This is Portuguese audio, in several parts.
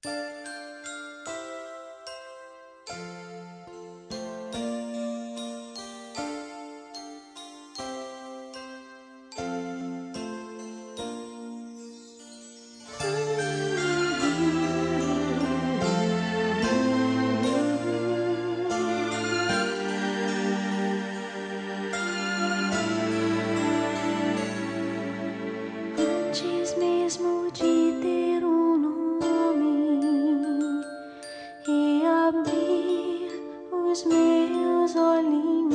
Antes mesmo de ter um nome e abrir os meus olhinhos,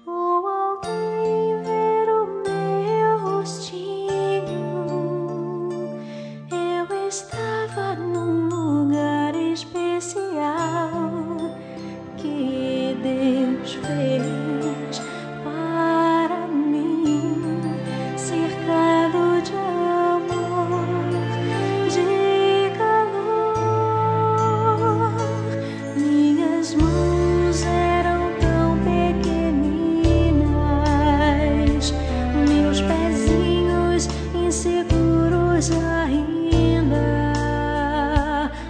ou alguém ver o meu rostinho, eu estava num lugar especial que Deus fez para mim, cercado de amor, de calor. Minhas mãos eram tão pequeninas, meus pezinhos inseguros ainda,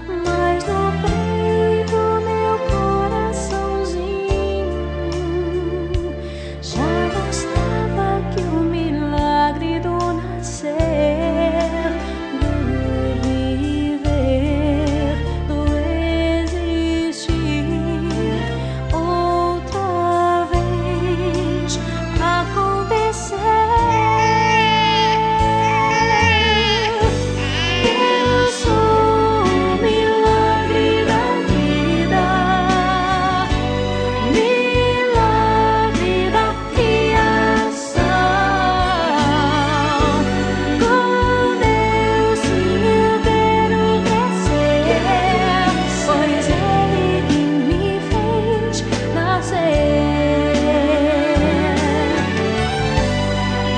mas no peito meu coraçãozinho já mostrava que o milagre do nascer, do viver, do existir outra vez aconteceu. Eu sou o milagre da vida, milagre da criação. Com Deus sim eu quero crescer, pois Ele quem me fez nascer.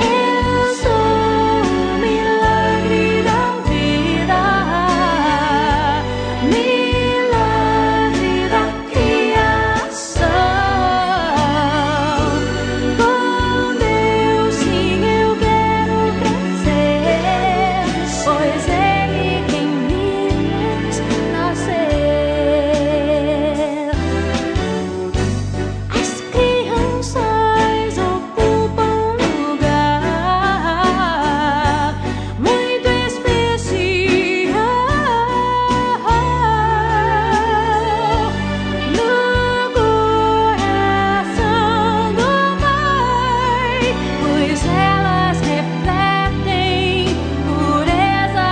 Eu sou o milagre da vida, milagre da criação. Com Deus sim eu quero crescer, pois Ele quem me fez nascer. As crianças ocupam um lugar muito especial no coração do Pai, pois elas refletem pureza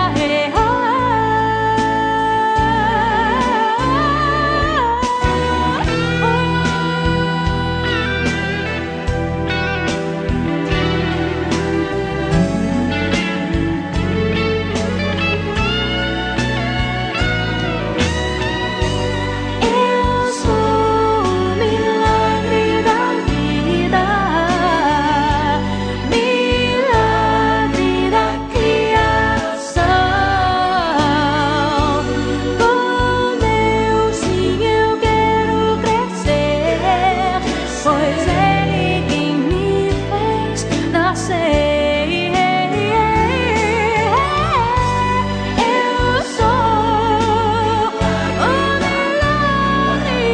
Eu sou o milagre da vida, milagre da criação. Com Deus sim eu quero crescer, pois Ele quem me fez nascer. Eu sou o milagre,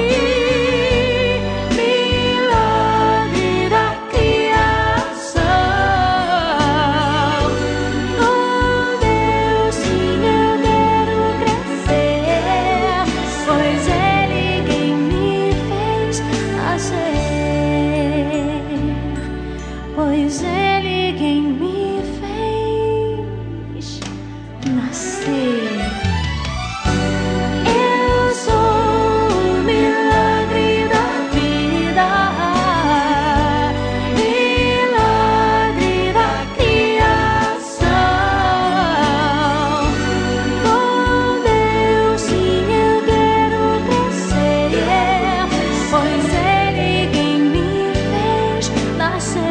milagre da criação. Com Deus sim eu quero crescer, pois Ele quem me fez nascer, pois Ele quem me fez nascer. Eu sou o milagre da vida, milagre da criação. Com Deus sim eu quero crescer, pois Ele quem me fez nascer.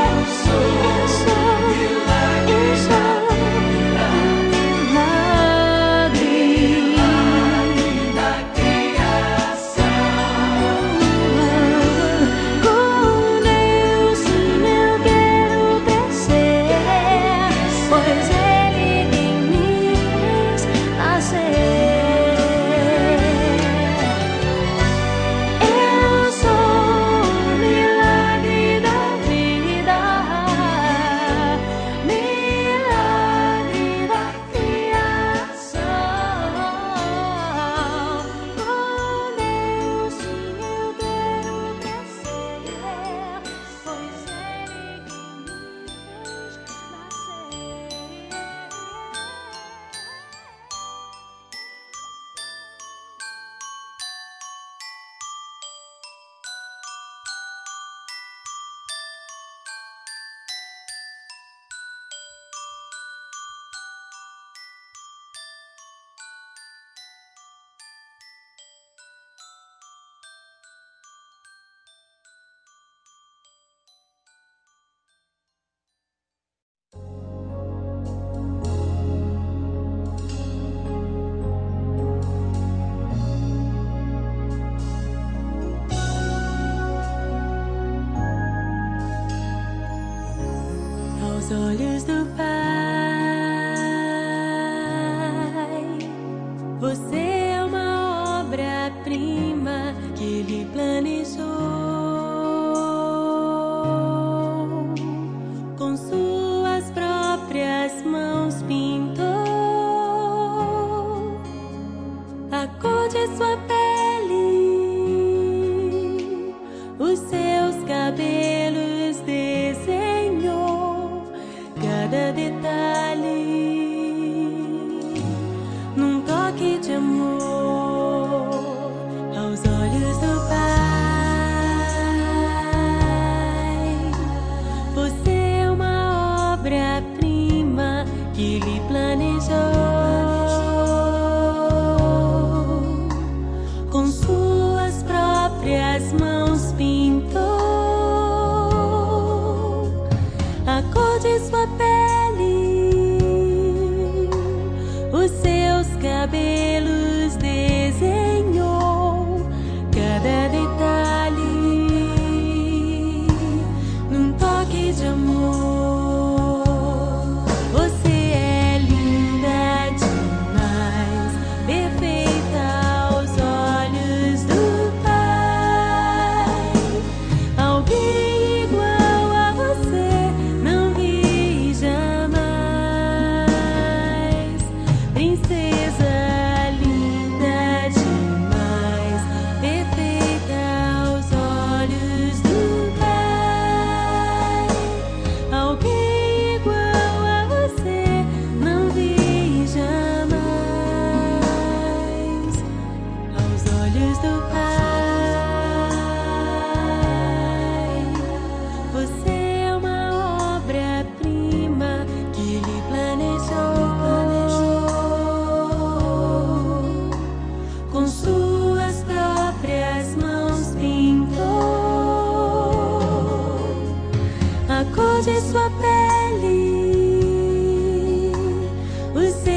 Eu sou aos olhos do Pai. Você é uma obra-prima que Ele planejou. Com suas próprias mãos pintou a cor de sua pele, os seus cabelos desenhou, cada detalhe num toque de amor aos olhos do Pai. Você é uma obra-prima que Ele planejou. Com suas próprias mãos pintou a cor de sua pele, os seus cabelos desenhou, cada detalhe num toque de amor. Você é linda demais, perfeita aos olhos do Pai. Alguém igual a você não vi jamais. Princesa linda demais, perfeita aos olhos do Pai. Alguém igual a você não vi jamais aos olhos do Pai. Você é uma obra-prima que Ele planejou. Com suas próprias mãos pintou a cor de sua pele, os seus